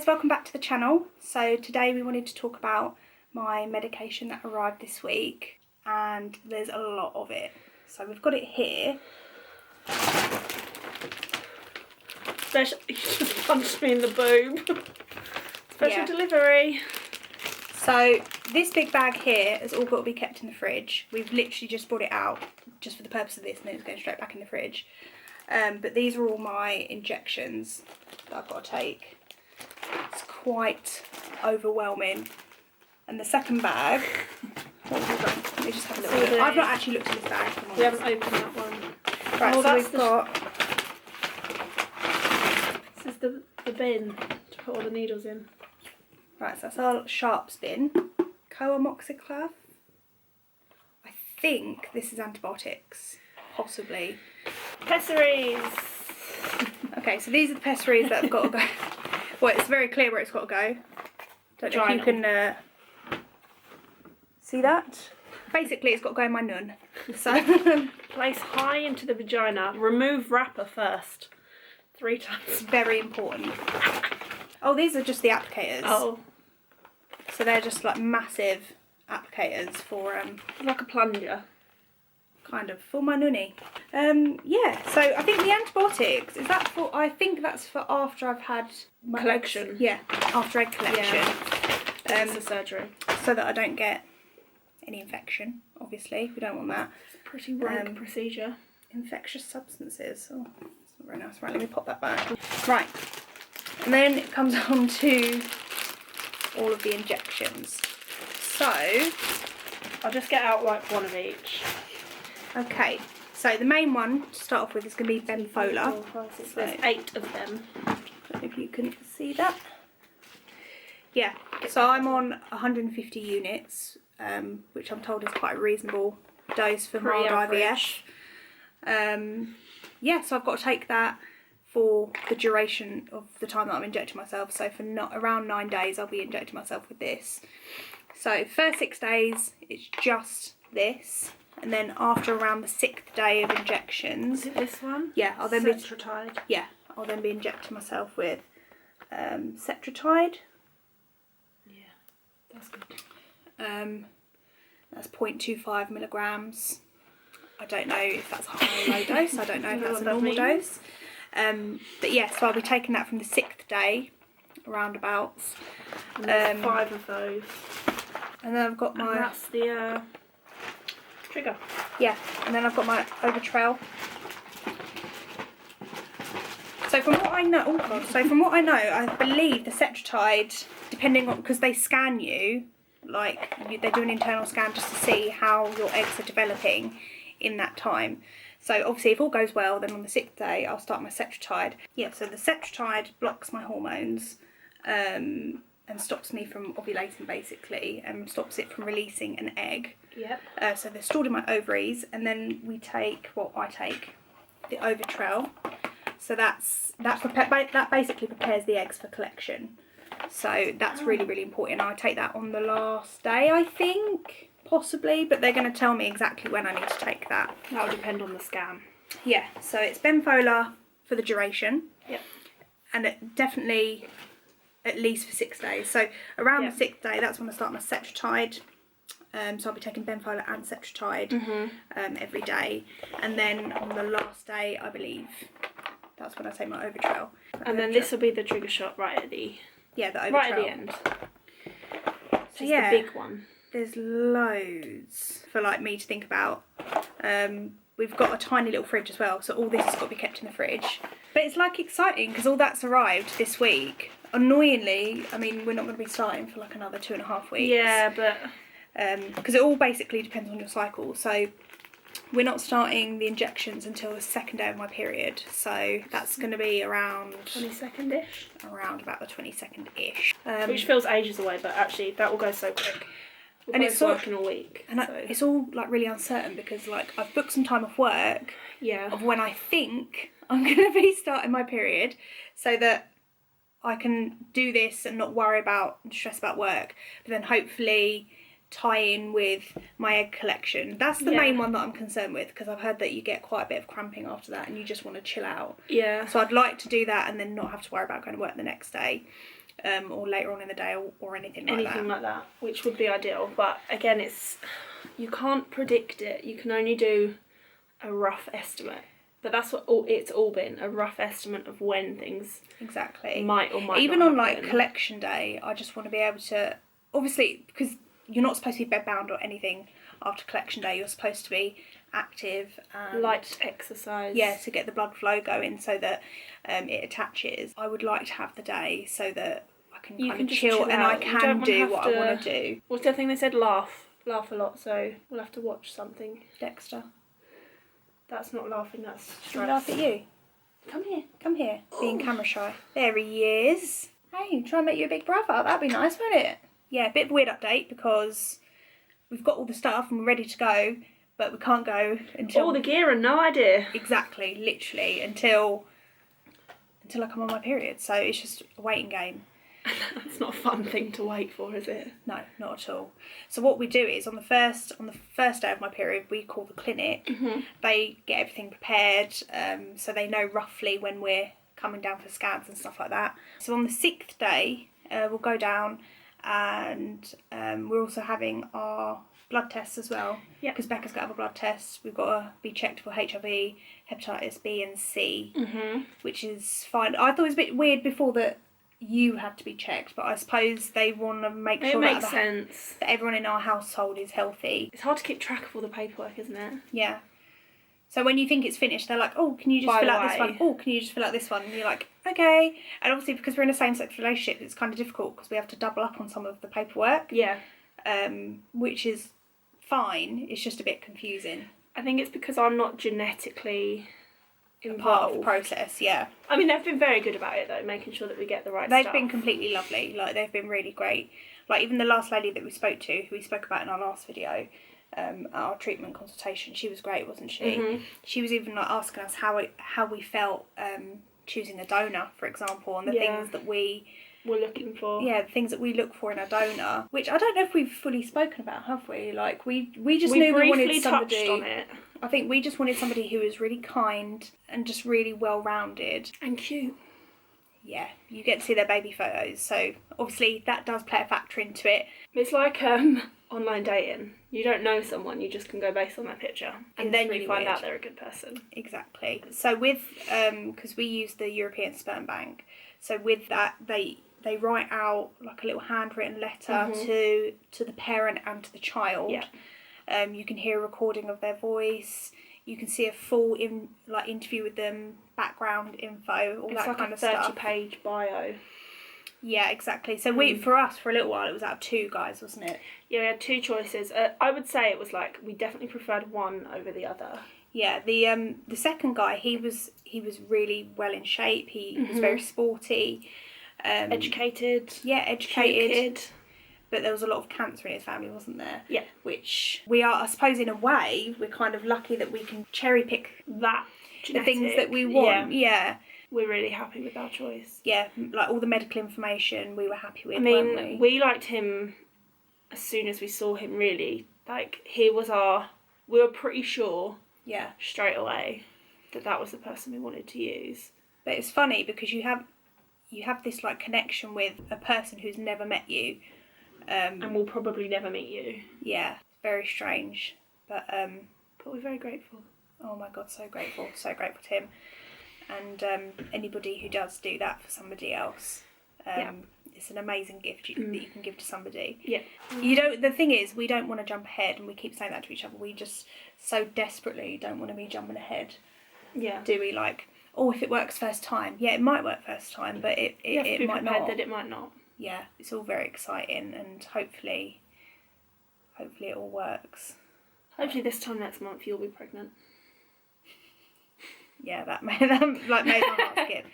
guys, welcome back to the channel. So today we wanted to talk about my medication that arrived this week, and there's a lot of it. So we've got it here. Special, you just punched me in the boob. Special delivery. So this big bag here has all got to be kept in the fridge. We've literally just brought it out just for the purpose of this, and then it's going straight back in the fridge. But these are all my injections that I've got to take. It's quite overwhelming. And the second bag, let me just have a little look. I've not actually looked at this bag. We haven't opened that one. Right, so we've got... This is the bin to put all the needles in. Right, so that's our sharps bin. Coamoxiclav. I think this is antibiotics. Possibly. Pessaries. Okay, so these are the pessaries that have got to go. Well, it's very clear where it's got to go. Don't know if you can see that. Basically, it's got to go in my nun. So place high into the vagina. Remove wrapper first. 3 times. Very important. Oh, these are just the applicators. Oh. So they're just like massive applicators for like a plunger. Kind of for my nunny. Yeah, so I think the antibiotics, is that for, I think that's for after I've had my collection. Eggs, yeah, after egg collection. Yeah. That's the surgery. So that I don't get any infection, obviously. We don't want that. It's a pretty rogue procedure. Infectious substances. Oh, that's not very nice. Right, let me pop that back. Right. And then it comes on to all of the injections. So I'll just get out like one of each. Okay, so the main one to start off with is going to be Benfola. There's 8 of them. I don't know if you can see that. Yeah, so I'm on 150 units, which I'm told is quite a reasonable dose for mild IVF. Yeah, so I've got to take that for the duration of the time that I'm injecting myself. So for around 9 days, I'll be injecting myself with this. So first 6 days, it's just this. And then after around the 6th day of injections... Is it this one? Yeah, I'll then Cetrotide. Yeah, I'll then be injecting myself with Cetrotide. Yeah, that's good. That's 0.25 milligrams. I don't know if that's a high or low dose. I don't know if that's a normal dose. But yeah, so I'll be taking that from the 6th day, roundabouts. And there's 5 of those. And then I've got my... And that's the... trigger. Yeah, and then I've got my Overtrail. So from what I know, I believe the Cetrotide, depending on, because they scan you, like they do an internal scan just to see how your eggs are developing in that time. So obviously if all goes well, then on the 6th day I'll start my Cetrotide. Yeah, so the Cetrotide blocks my hormones and stops me from ovulating basically, and stops it from releasing an egg. Yep. So they're stored in my ovaries, and then I take the Overtrail. So that basically prepares the eggs for collection. So that's really, really important. I take that on the last day, I think, possibly, but they're going to tell me exactly when I need to take that. That'll depend on the scan. Yeah, so it's Benfola for the duration. Yep. And it definitely at least for 6 days. So around the 6th day, that's when I start my Cetrotide. So I'll be taking Benfola and Cetrotide every day. And then on the last day, I believe, that's when I take my Overtrail. And then this will be the trigger shot right at the... Yeah, the Overtrail. Right at the end. So yeah, the big one. There's loads for like me to think about. We've got a tiny little fridge as well, so all this has got to be kept in the fridge. But it's like exciting because all that's arrived this week. Annoyingly, I mean, we're not going to be starting for like another 2.5 weeks. Yeah, but... because it all basically depends on your cycle. So we're not starting the injections until the 2nd day of my period. So that's going to be around... 22nd-ish? Around about the 22nd-ish. Which feels ages away, but actually that will go so quick. And it's working all week. And so. It's all like really uncertain because like I've booked some time off work of when I think I'm going to be starting my period, so that I can do this and not worry about and stress about work, but then hopefully tie in with my egg collection. That's the main one that I'm concerned with, because I've heard that you get quite a bit of cramping after that and you just want to chill out. Yeah. So I'd like to do that and then not have to worry about going to work the next day. or later on in the day, or anything like Anything like that, which would be ideal. But again, you can't predict it. You can only do a rough estimate. But that's what it's all been, a rough estimate of when things might or might even not on happen. like collection day, I just want to be able to, obviously, because you're not supposed to be bed bound or anything after collection day. You're supposed to be active and light exercise. Yeah, to get the blood flow going so that it attaches. I would like to have the day so that I can kind of chill and I can do what I want to do. What's the other thing they said? Laugh a lot. So we'll have to watch something. Dexter. That's not laughing, that's stress. Can I laugh at you? Come here. Being camera shy. There he is. Hey, try and make you a big brother. That'd be nice, wouldn't it? Yeah, a bit of a weird update because we've got all the stuff and we're ready to go, but we can't go until... all the gear and no idea. Exactly, literally, until I come on my period. So it's just a waiting game. It's not a fun thing to wait for, is it? No, not at all. So what we do is on the first day of my period, we call the clinic. Mm-hmm. They get everything prepared, so they know roughly when we're coming down for scans and stuff like that. So on the 6th day, we'll go down, and we're also having our blood tests as well. Yeah. Because Becca's got to have a blood test. We've got to be checked for HIV, hepatitis B and C, which is fine. I thought it was a bit weird before that you had to be checked, but I suppose they want to make sure that everyone in our household is healthy. It's hard to keep track of all the paperwork, isn't it? Yeah. So when you think it's finished, they're like, oh, can you just fill out this one? Oh, can you just fill out this one? And you're like, okay. And obviously because we're in a same-sex relationship, it's kind of difficult because we have to double up on some of the paperwork. Yeah. Which is fine. It's just a bit confusing. I think it's because I'm not genetically involved. Part of the process, yeah. I mean, they've been very good about it though, making sure that we get the right stuff. They've been completely lovely. Like, they've been really great. Like, even the last lady that we spoke to, who we spoke about in our last video, our treatment consultation, she was great, wasn't she? She was even like asking us how we felt choosing a donor, for example, and the things that we're looking for. Yeah, the things that we look for in a donor, which I don't know if we've fully spoken about, have we? Like, we just knew we wanted somebody. Touched on it. I think we just wanted somebody who was really kind and just really well-rounded. And cute. Yeah, you get to see their baby photos, so obviously that does play a factor into it. It's like online dating. You don't know someone, you just can go based on that picture. And then you find out they're a good person. Exactly. So with, because we use the European Sperm Bank, so with that, they write out like a little handwritten letter to the parent and to the child. Yeah. You can hear a recording of their voice. You can see a full interview with them, background info, all that kind of stuff. It's like a 30-page bio. Yeah, exactly. So for us, for a little while, it was out of 2 guys, wasn't it? Yeah, we had 2 choices. I would say it was like we definitely preferred one over the other. Yeah, the second guy, he was really well in shape. He was very sporty, educated. Yeah, educated. Kid. But there was a lot of cancer in his family, wasn't there? Yeah. Which we are, I suppose, in a way, we're kind of lucky that we can cherry pick that genetic, the things that we want. Yeah. We're really happy with our choice. Yeah, like all the medical information we were happy with, I mean, weren't we liked him as soon as we saw him, really. Like, we were pretty sure straight away that was the person we wanted to use. But it's funny because you have this like connection with a person who's never met you. And will probably never meet you. Yeah, very strange. But we're very grateful. Oh my God, so grateful to him. And anybody who does do that for somebody else, it's an amazing gift that you can give to somebody. Yeah. The thing is, we don't want to jump ahead, and we keep saying that to each other. We just so desperately don't want to be jumping ahead. Yeah. Do we? Like, if it works first time, yeah, it might work first time, but it might not. That it might not. Yeah, it's all very exciting, and hopefully it all works. Hopefully this time next month you'll be pregnant. Yeah, that made my heart skip.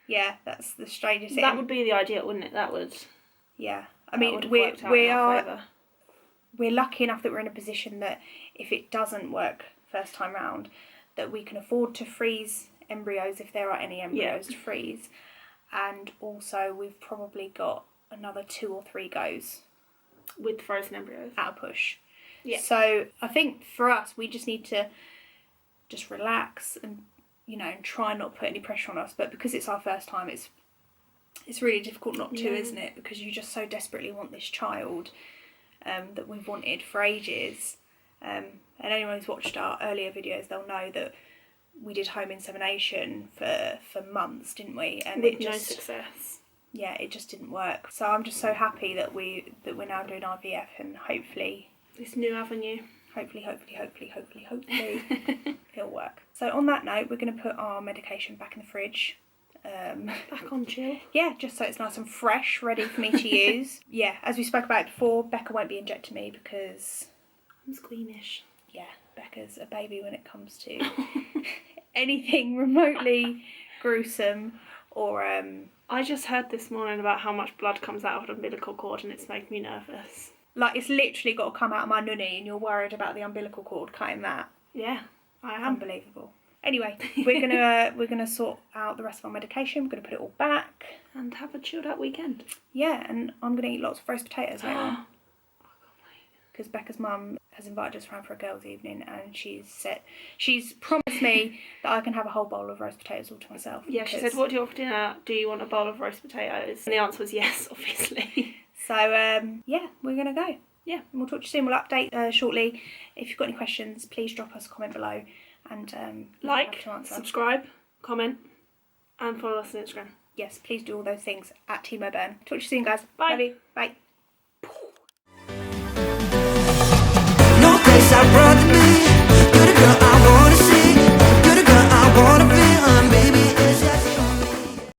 Yeah, that's the strangest thing. That would be the ideal, wouldn't it? That would. Yeah, I mean we're lucky enough that we're in a position that if it doesn't work first time round, that we can afford to freeze embryos if there are any embryos to freeze, and also we've probably got another 2 or 3 goes with frozen embryos at a push. Yeah. So I think for us, we just need to just relax and and try not to put any pressure on us. But because it's our first time, it's it's really difficult not to, Yeah. isn't it? Because you just so desperately want this child that we've wanted for ages. And anyone who's watched our earlier videos, they'll know that we did home insemination for months, didn't we? And With it just, no success. Yeah, it just didn't work. So I'm just so happy that we're now doing IVF, and hopefully This new avenue. hopefully it'll work. So on that note, we're going to put our medication back in the fridge. Back on chill. Yeah, just so it's nice and fresh, ready for me to use. Yeah, as we spoke about before, Becca won't be injecting me because, I'm squeamish. yeah, Becca's a baby when it comes to anything remotely gruesome or I just heard this morning about how much blood comes out of an umbilical cord, and it's making me nervous. like it's literally got to come out of my nunny, and you're worried about the umbilical cord cutting that. Yeah, I am. Unbelievable. Anyway, we're gonna sort out the rest of our medication. We're gonna put it all back. And have a chilled out weekend. Yeah, and I'm gonna eat lots of roast potatoes later on. Because Becca's mum has invited us round for a girls' evening, and she's promised me that I can have a whole bowl of roast potatoes all to myself. Yeah, she said, "What do you want for dinner? Do you want a bowl of roast potatoes?" And the answer was yes, obviously. So yeah, we're gonna go. Yeah, and we'll talk to you soon. We'll update shortly. If you've got any questions, please drop us a comment below, and Like, to answer. subscribe, comment, and follow us on Instagram. Yes, please do all those things at Timo Burn. Talk to you soon, guys. Bye. Love you. Bye. No place I'd rather be. You're the girl I want.